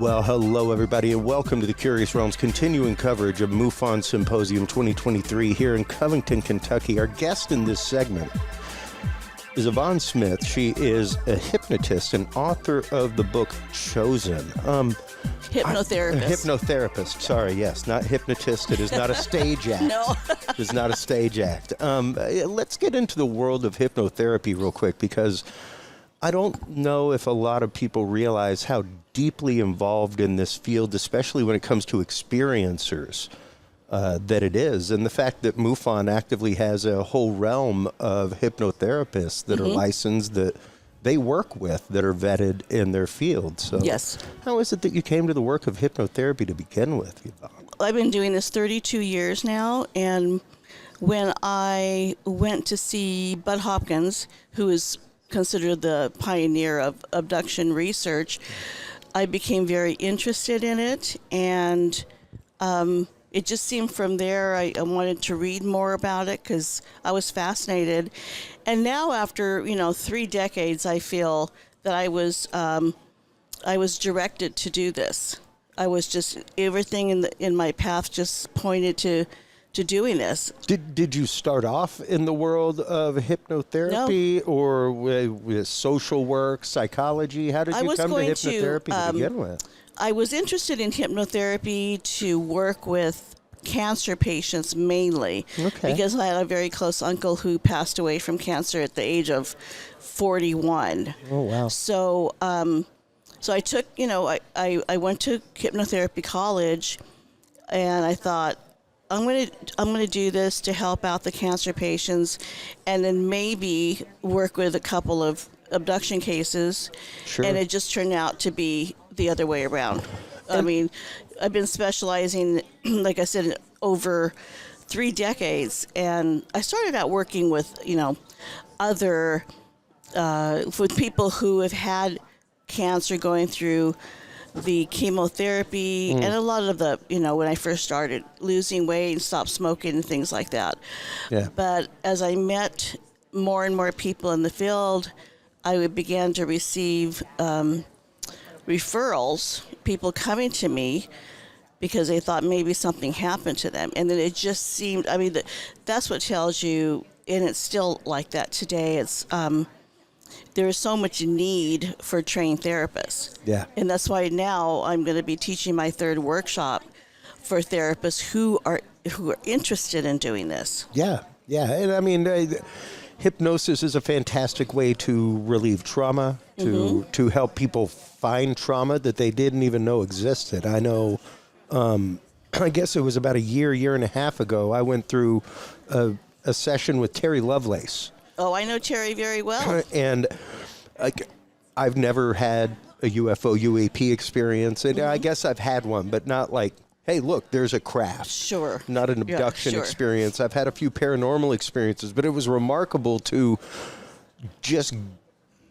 Well, hello, everybody, and welcome to the Curious Realms continuing coverage of MUFON Symposium 2023 here in Covington, Kentucky. Our guest in this segment is Yvonne Smith. She is a hypnotist and author of the book Chosen. Hypnotherapist. Hypnotherapist. Sorry, yes, not hypnotist. It is not a stage act. No. It is not a stage act. Let's get into the world of hypnotherapy real quick, because I don't know if a lot of people realize how deeply involved in this field, especially when it comes to experiencers, that it is. And the fact that MUFON actively has a whole realm of hypnotherapists that are licensed, that they work with, that are vetted in their field. So Yes. How is it that you came to the work of hypnotherapy to begin with, Yvonne? I've been doing this 32 years now, and when I went to see Bud Hopkins, who is considered the pioneer of abduction research, I became very interested in it, and it just seemed from there I wanted to read more about it because I was fascinated. And now after 3 decades, I feel that I was directed to do this. I was just, everything in my path just pointed to doing this. Did you start off in the world of hypnotherapy or with social work, psychology? How did you come to hypnotherapy to begin with? I was interested in hypnotherapy to work with cancer patients mainly, because I had a very close uncle who passed away from cancer at the age of 41. Oh, wow. So I took, I went to hypnotherapy college, and I thought, I'm gonna do this to help out the cancer patients, and then maybe work with a couple of abduction cases. Sure. And it just turned out to be the other way around. I mean, I've been specializing, like I said, over 3 decades, and I started out working with with people who have had cancer, going through the chemotherapy, and a lot of the, when I first started, losing weight and stopped smoking and things like that. Yeah. But as I met more and more people in the field, I began to receive referrals, people coming to me because they thought maybe something happened to them. And then it just seemed, that's what tells you, and it's still like that today, it's there is so much need for trained therapists. Yeah. And that's why now I'm going to be teaching my 3rd workshop for therapists who are interested in doing this. Yeah. Yeah. And hypnosis is a fantastic way to relieve trauma, to help people find trauma that they didn't even know existed. I know, I guess it was about a year and a half ago, I went through a session with Terry Lovelace. Oh, I know Terry very well. And I've never had a UFO UAP experience. And I guess I've had one, but not like, hey, look, there's a craft. Sure. Not an abduction experience. I've had a few paranormal experiences, but it was remarkable to just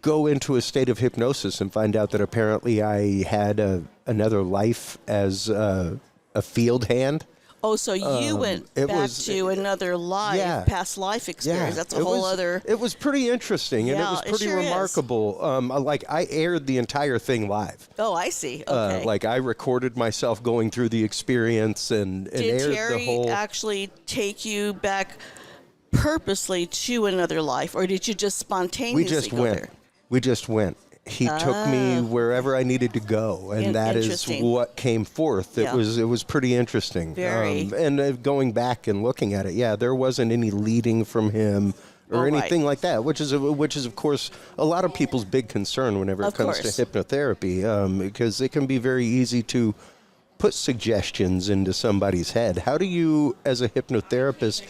go into a state of hypnosis and find out that apparently I had another life as a field hand. Oh, so you went back to another life, past life experience. That's a whole other... It was pretty interesting, and it was pretty remarkable. I aired the entire thing live. Oh, I see. Okay. I recorded myself going through the experience and aired the whole... Did Terry actually take you back purposely to another life, or did you just spontaneously go there? We just went. He took me wherever I needed to go, and that is what came forth. It was pretty interesting. Very. And going back and looking at it, there wasn't any leading from him or anything like that, which is of course a lot of people's big concern whenever it comes to hypnotherapy, because it can be very easy to put suggestions into somebody's head. How do you, as a hypnotherapist,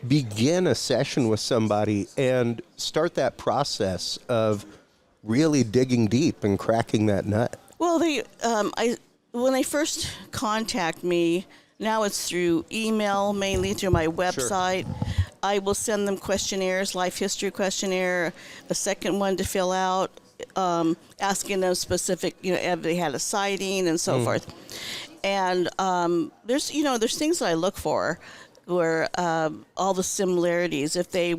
begin a session with somebody and start that process of really digging deep and cracking that nut? Well, when they first contact me, now it's through email, mainly through my website. Sure. I will send them questionnaires, life history questionnaire, a second one to fill out, asking them specific, if they had a sighting and so forth. And there's things that I look for where all the similarities, if they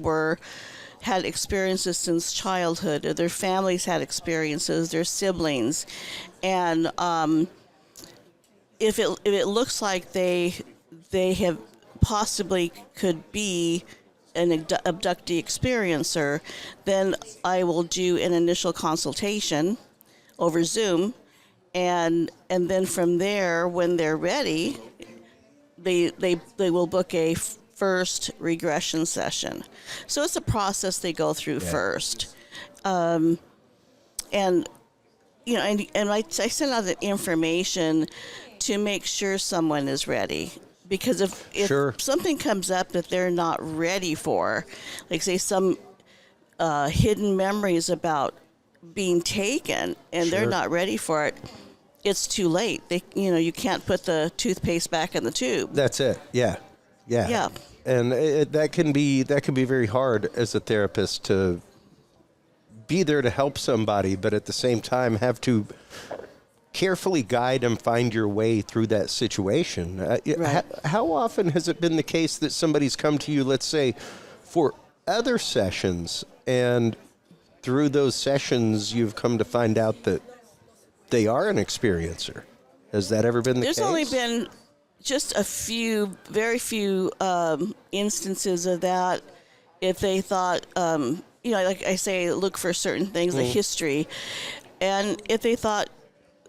had experiences since childhood, or their families had experiences, their siblings, and if it looks like they have possibly could be an abductee experiencer, then I will do an initial consultation over Zoom, and then from there, when they're ready, they will book a first regression session. So it's a process they go through first, and you know, and I send out the information to make sure someone is ready. Because if something comes up that they're not ready for, like say some hidden memories about being taken, and they're not ready for it, it's too late. You can't put the toothpaste back in the tube. That's it. Yeah. And that can be very hard as a therapist to be there to help somebody, but at the same time have to carefully guide and find your way through that situation. How often has it been the case that somebody's come to you, let's say, for other sessions, and through those sessions you've come to find out that they are an experiencer? Has that ever been the case? There's only been just very few instances of that. If they thought, like I say, look for certain things, the history, and if they thought,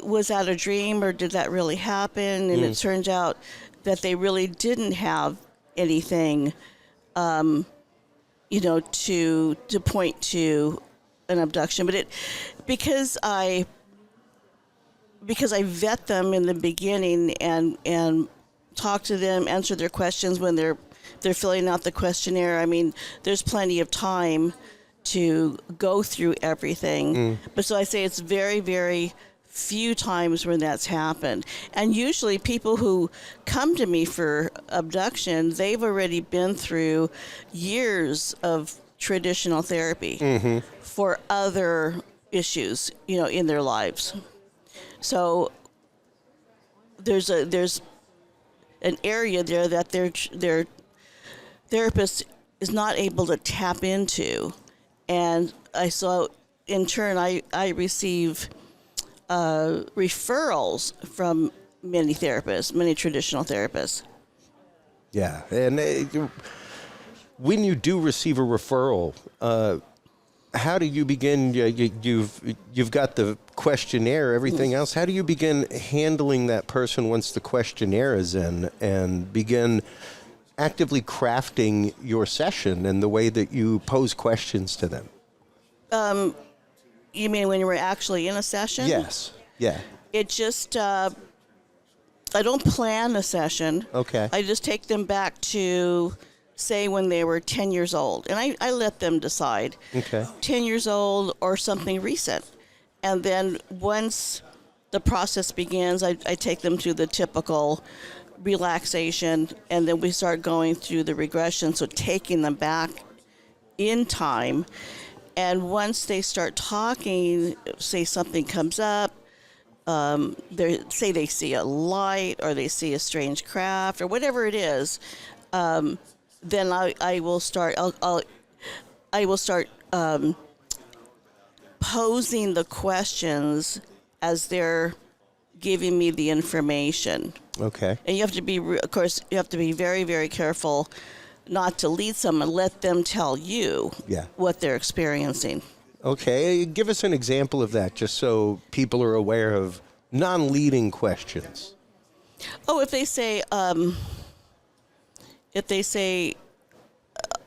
was that a dream or did that really happen? And it turns out that they really didn't have anything, to point to an abduction. But because I vet them in the beginning and talk to them, answer their questions when they're filling out the questionnaire. I mean, there's plenty of time to go through everything. But so I say it's very, very few times when that's happened. And usually people who come to me for abduction, they've already been through years of traditional therapy for other issues, in their lives. So there's an area there that their therapist is not able to tap into. And in turn, I receive referrals from many traditional therapists. Yeah, and when you do receive a referral, how do you begin? You've got the questionnaire, everything else. How do you begin handling that person once the questionnaire is in, and begin actively crafting your session and the way that you pose questions to them? You mean when you were actually in a session? Yes. Yeah. It just, I don't plan a session. Okay. I just take them back to, say, when they were 10 years old. And I let them decide. Okay. 10 years old or something recent. And then once the process begins, I take them to the typical relaxation, and then we start going through the regression, so taking them back in time. And once they start talking, say something comes up, say they see a light or they see a strange craft or whatever it is, then I will start. I will start posing the questions as they're giving me the information. Okay. And you have to be, of course, very, very careful not to lead someone. Let them tell you what they're experiencing. Okay. Give us an example of that, just so people are aware of non-leading questions. Oh, if they say,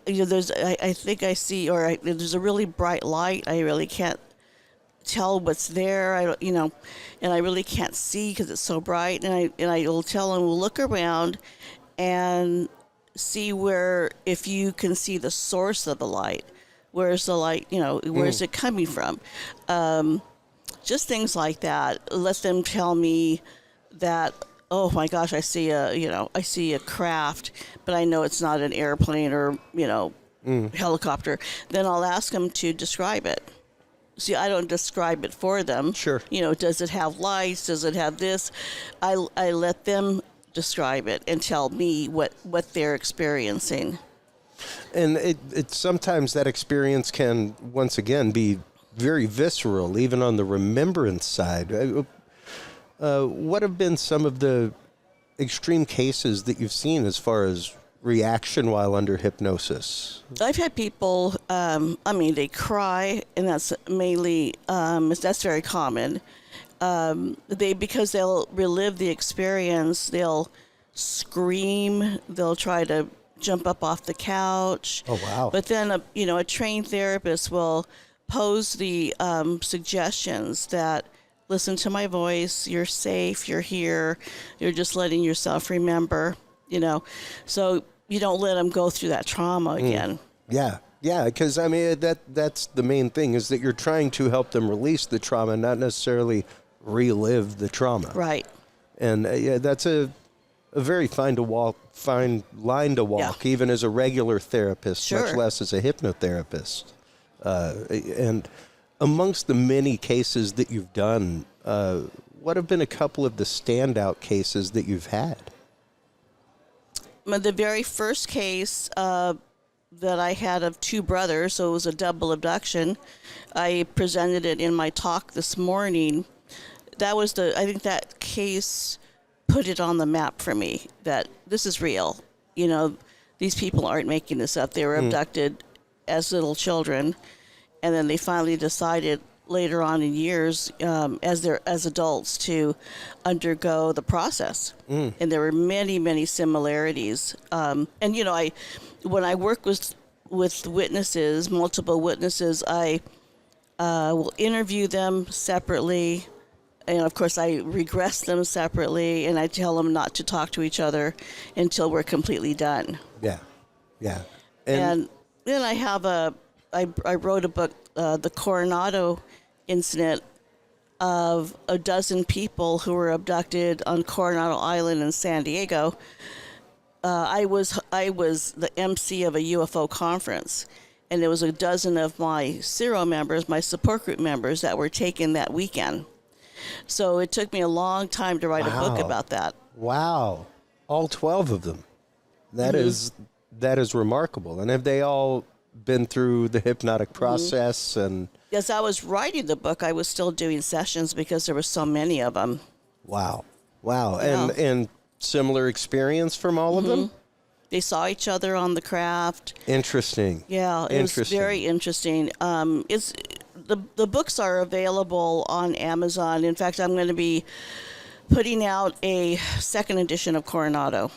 there's, I think I see, or there's a really bright light. I really can't tell what's there. And I really can't see because it's so bright. And I will tell them, we'll look around and see if you can see the source of the light. Where's the light? Where's it coming from? Just things like that. Let them tell me that, oh my gosh, I see a craft, but I know it's not an airplane or, helicopter. Then I'll ask them to describe it. See, I don't describe it for them. Sure. Does it have lights? Does it have this? I let them describe it and tell me what they're experiencing. And it sometimes that experience can, once again, be very visceral, even on the remembrance side. what have been some of the extreme cases that you've seen as far as reaction while under hypnosis? I've had people, they cry, and that's mainly, that's very common. Because they'll relive the experience, they'll scream, they'll try to jump up off the couch. Oh, wow. But then, a trained therapist will pose the suggestions that, listen to my voice, you're safe, you're here, you're just letting yourself remember, so you don't let them go through that trauma again. Yeah, because, that's the main thing, is that you're trying to help them release the trauma, not necessarily relive the trauma. Right. And, that's a very fine line to walk, even as a regular therapist, Sure. much less as a hypnotherapist. And amongst the many cases that you've done, what have been a couple of the standout cases that you've had? The very first case that I had of two brothers, so it was a double abduction, I presented it in my talk this morning. I think that case put it on the map for me, that this is real. These people aren't making this up. They were abducted as little children, and then they finally decided later on in years, as adults, to undergo the process. And there were many, many similarities. When I work with witnesses, multiple witnesses, I will interview them separately. And of course, I regress them separately, and I tell them not to talk to each other until we're completely done. Yeah. And then I wrote a book, The Coronado Incident, of a dozen people who were abducted on Coronado Island in San Diego. I was the MC of a UFO conference, and there was a dozen of my CERO members, my support group members, that were taken that weekend. So it took me a long time to write a book about that. Wow. All 12 of them. That is remarkable. And have they all been through the hypnotic process? And as I was writing the book, I was still doing sessions because there were so many of them. Wow. And similar experience from all of them? They saw each other on the craft. Interesting. Yeah, it was very interesting. The books are available on Amazon. In fact, I'm going to be putting out a second edition of Coronado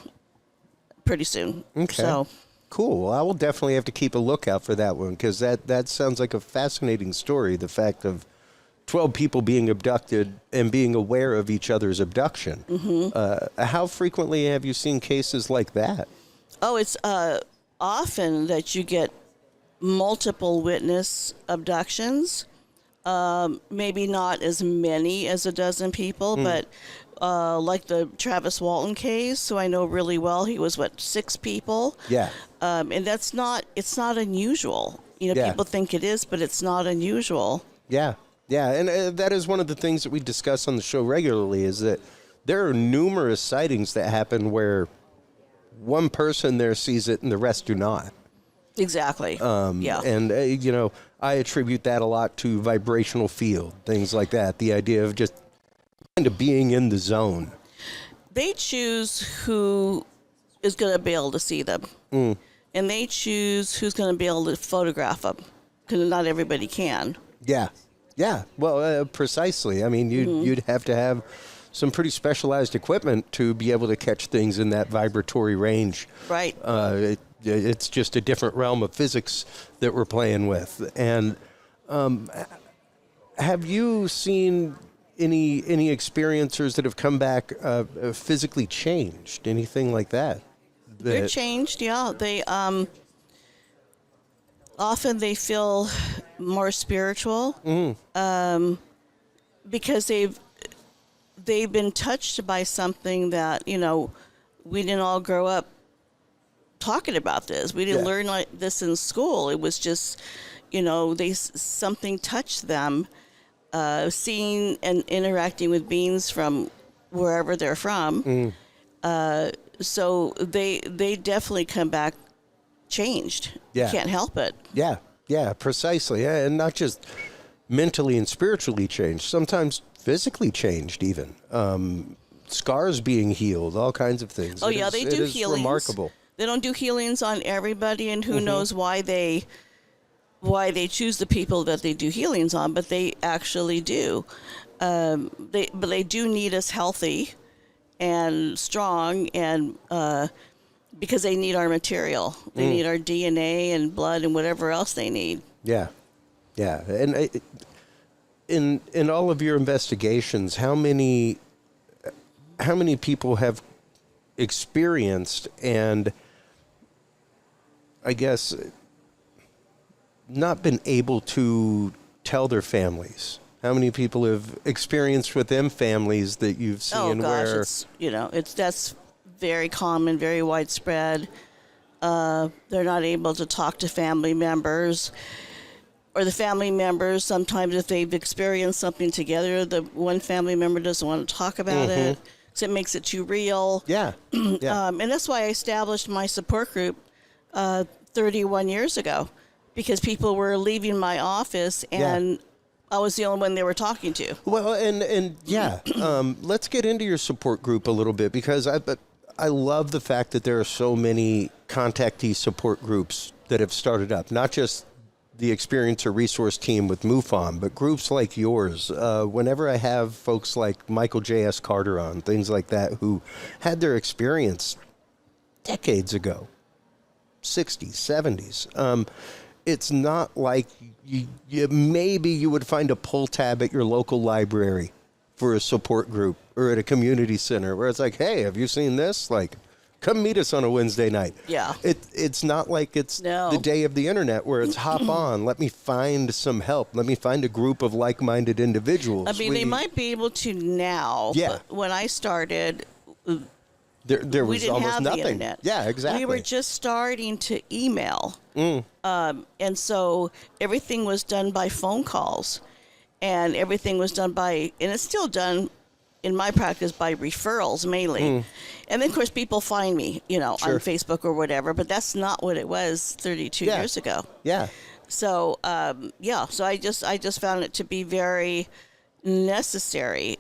pretty soon. Okay. So, cool. Well, I will definitely have to keep a lookout for that one, because that sounds like a fascinating story, the fact of 12 people being abducted and being aware of each other's abduction. How frequently have you seen cases like that? Oh, it's often that you get multiple witness abductions. Maybe not as many as a dozen people, but like the Travis Walton case, who I know really well, he was 6 people. Yeah. And it's not unusual. People think it is, but it's not unusual. Yeah. And that is one of the things that we discuss on the show regularly, is that there are numerous sightings that happen where one person there sees it and the rest do not. Exactly. Yeah. And, I attribute that a lot to vibrational field, things like that. The idea of just kind of being in the zone. They choose who is going to be able to see them. And they choose who's going to be able to photograph them, because not everybody can. Yeah. Well, precisely. I mean, you'd have to have some pretty specialized equipment to be able to catch things in that vibratory range. Right. It's just a different realm of physics that we're playing with. And have you seen any experiencers that have come back physically changed? Anything like that? They're changed, yeah. They often they feel more spiritual because they've been touched by something that, we didn't all grow up talking about this. We didn't learn like this in school. It was just, something touched them, seeing and interacting with beings from wherever they're from. So they definitely come back changed. Yeah. You can't help it. Yeah, precisely. Yeah, and not just mentally and spiritually changed, sometimes physically changed even. Scars being healed, all kinds of things. Oh, yeah, they do healings. Remarkable. They don't do healings on everybody, and who knows why they choose the people that they do healings on, but they actually do. But they do need us healthy and strong, and because they need our material. They need our DNA and blood and whatever else they need. Yeah. Yeah. And in all of your investigations, how many people have experienced and I guess not been able to tell their families? How many people have experienced with them families that you've seen where that's very common, very widespread. They're not able to talk to family members, or the family members, sometimes if they've experienced something together, the one family member doesn't want to talk about it, so it makes it too real. Yeah. And that's why I established my support group 31 years ago, because people were leaving my office and I was the only one they were talking to. Well, and let's get into your support group a little bit, because I love the fact that there are so many contactee support groups that have started up, not just the experience or resource team with MUFON, but groups like yours. Whenever I have folks like Michael J.S. Carter on, things like that, who had their experience decades ago, 60s, 70s, it's not like maybe you would find a pull tab at your local library for a support group or at a community center where it's like, hey, have you seen this? Like, come meet us on a Wednesday night. Yeah. It's not like it's the day of the internet where it's hop on, let me find some help. Let me find a group of like-minded individuals. I mean, they might be able to now. Yeah. But when I started, there was we didn't almost have nothing. The internet. Yeah, exactly. We were just starting to email. And so everything was done by phone calls, and everything was done and it's still done in my practice by referrals mainly. And then of course people find me, on Facebook or whatever, but that's not what it was 32 years ago. Yeah. So, so I just found it to be very necessary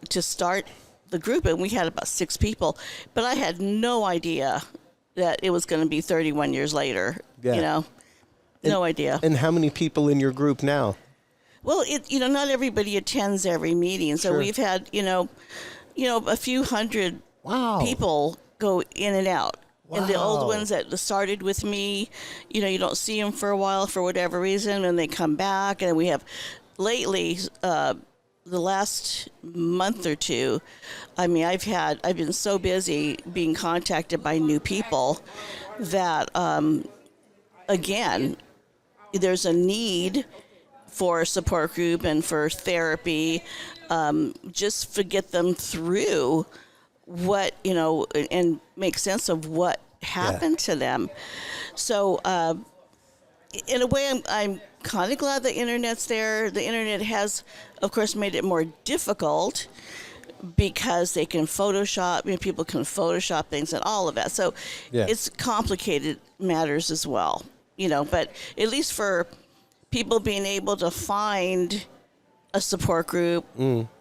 to start the group, and we had about 6 people, but I had no idea that it was going to be 31 years later, no idea. And how many people in your group now? Well, not everybody attends every meeting, so we've had, a few hundred people go in and out. Wow. And the old ones that started with me, you don't see them for a while for whatever reason, and they come back. And we have lately, the last month or two, I mean, I've been so busy being contacted by new people that, again, there's a need for a support group and for therapy, just to get them through what, and make sense of what happened to them. So, in a way, I'm kind of glad the internet's there. The internet has, of course, made it more difficult because they can Photoshop, people can Photoshop things and all of that. So it's complicated matters as well, but at least for people being able to find a support group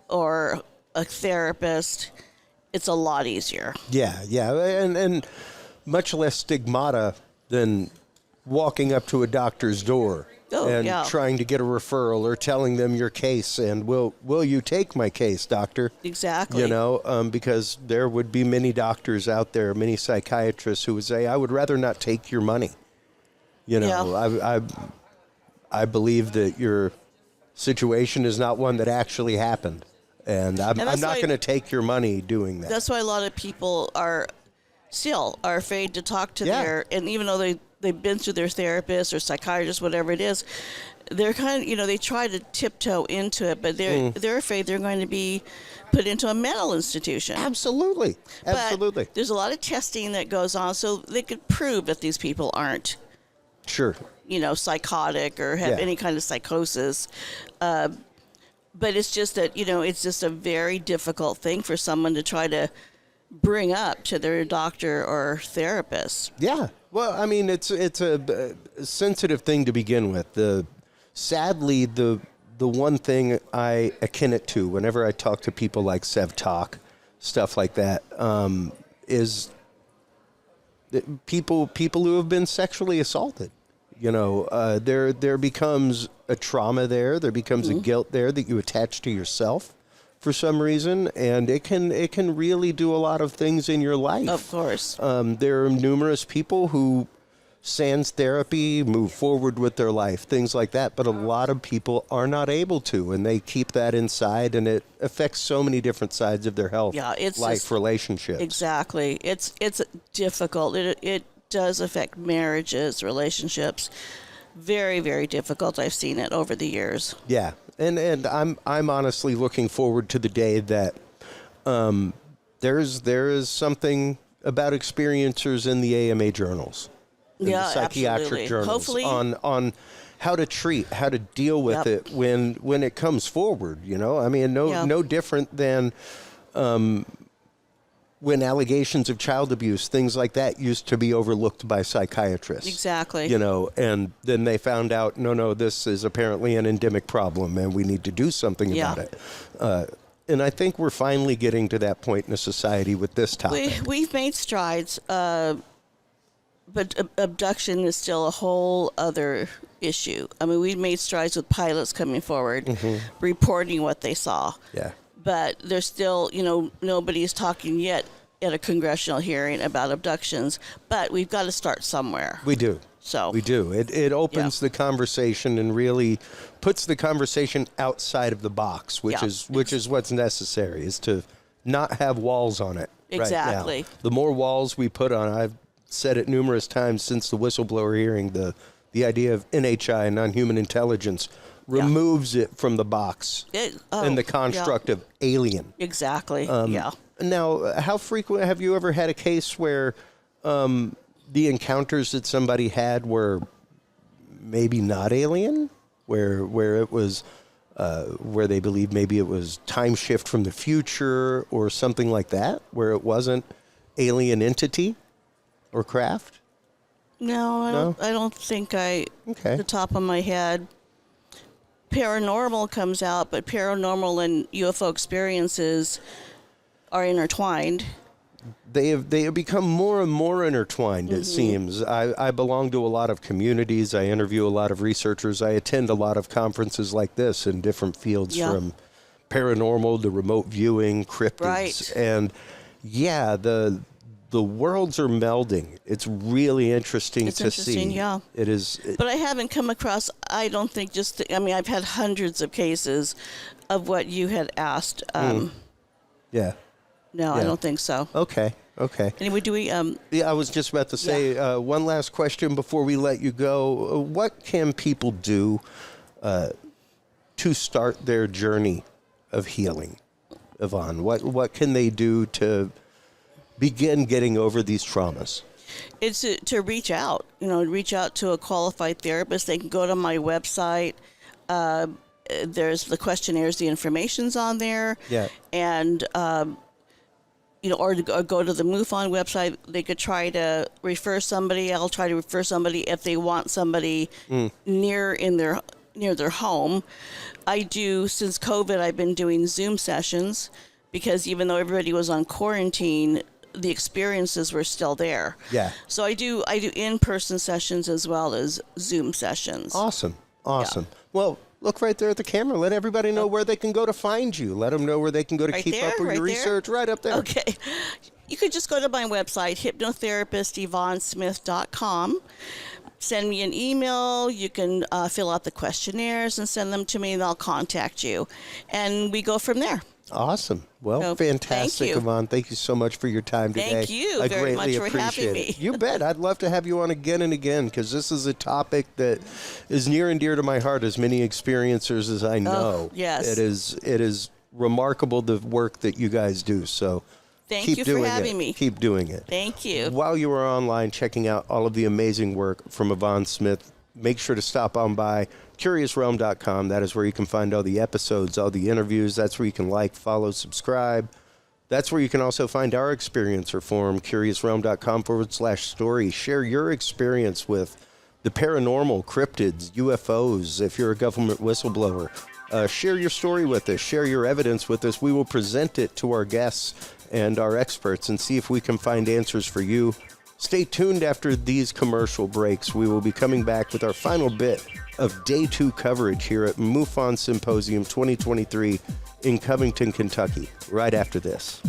or a therapist, it's a lot easier. Yeah, and much less stigmata than walking up to a doctor's door trying to get a referral or telling them your case and will you take my case, doctor? Exactly. Because there would be many doctors out there, many psychiatrists who would say, I would rather not take your money. I believe that your situation is not one that actually happened. And I'm not going to take your money doing that. That's why a lot of people are afraid to talk to and even though they've been through their therapist or psychiatrist, whatever it is, they're kind of, they try to tiptoe into it, but they're afraid they're going to be put into a mental institution. Absolutely. But there's a lot of testing that goes on so they could prove that these people aren't psychotic or have any kind of psychosis. But it's just that, it's just a very difficult thing for someone to try to bring up to their doctor or therapist. Yeah. Well, I mean, it's a sensitive thing to begin with. Sadly, the the one thing I akin it to whenever I talk to people like Sev Talk, stuff like that, is that people who have been sexually assaulted. There becomes a trauma there. There becomes a guilt there that you attach to yourself for some reason, and it can really do a lot of things in your life. Of course. There are numerous people who sans therapy, move forward with their life, things like that, but a lot of people are not able to, and they keep that inside, and it affects so many different sides of their health, life, relationships. Exactly. It's difficult. It does affect marriages, relationships. Very, very difficult. I've seen it over the years. Yeah. And I'm honestly looking forward to the day that there is something about experiencers in the AMA journals, in the psychiatric absolutely. journals, Hopefully, on how to treat, how to deal with it when it comes forward. I mean, no different than when allegations of child abuse, things like that, used to be overlooked by psychiatrists. Exactly. And then they found out, no, this is apparently an endemic problem and we need to do something about it. And I think we're finally getting to that point in a society with this topic. We've made strides, but abduction is still a whole other issue. I mean, we've made strides with pilots coming forward, reporting what they saw. Yeah. But there's still, nobody's talking yet at a congressional hearing about abductions. But we've got to start somewhere. We do. So we do. It opens the conversation and really puts the conversation outside of the box, which is what's necessary, is to not have walls on it. Exactly. Right now. The more walls we put on, I've said it numerous times since the whistleblower hearing, the idea of NHI, non-human intelligence, removes it from the box and the construct of alien. Exactly. Now, how frequent have you ever had a case where the encounters that somebody had were maybe not alien, where it was where they believe maybe it was time shift from the future or something like that, where it wasn't alien entity or craft? No, I don't think at the top of my head. Paranormal comes out, but paranormal and UFO experiences are intertwined. They have become more and more intertwined, it seems. I belong to a lot of communities. I interview a lot of researchers. I attend a lot of conferences like this in different fields, from paranormal to remote viewing, cryptids. Right. And the worlds are melding. It's really interesting to see. Yeah. It is. But I haven't come across, I don't think I've had hundreds of cases of what you had asked. Yeah. No, I don't think so. Okay. Anyway, do we... I was just about to say, one last question before we let you go. What can people do to start their journey of healing, Yvonne? What can they do to begin getting over these traumas? It's to reach out, reach out to a qualified therapist. They can go to my website. There's the questionnaires, the information's on there. Yeah. And, or go to the MUFON website. They could try to refer somebody. I'll try to refer somebody if they want somebody near their home. I do, since COVID, I've been doing Zoom sessions because even though everybody was on quarantine, the experiences were still there. Yeah. So I do in-person sessions as well as Zoom sessions. Awesome. Well, look right there at the camera. Let everybody know where they can go to find you. Let them know where they can go to keep up with your research. Right up there. Okay. You could just go to my website, hypnotherapist.YvonneSmith.com. Send me an email. You can fill out the questionnaires and send them to me, and I'll contact you. And we go from there. Awesome. Well, fantastic, Yvonne. Thank you so much for your time today. Thank you I very greatly much for having me. it. You bet. I'd love to have you on again and again because this is a topic that is near and dear to my heart, as many experiencers as I know. Yes. It is remarkable the work that you guys do. So Thank keep you doing for having it. me. Keep doing it. Thank you. While you are online checking out all of the amazing work from Yvonne Smith, make sure to stop on by CuriousRealm.com. That is where you can find all the episodes, all the interviews. That's where you can like, follow, subscribe. That's where you can also find our experiencer forum, CuriousRealm.com/story. Share your experience with the paranormal, cryptids, UFOs. If you're a government whistleblower, Share your story with us. Share your evidence with us. We will present it to our guests and our experts and see if we can find answers for you. Stay tuned after these commercial breaks. We will be coming back with our final bit of Day 2 coverage here at MUFON Symposium 2023 in Covington, Kentucky, right after this.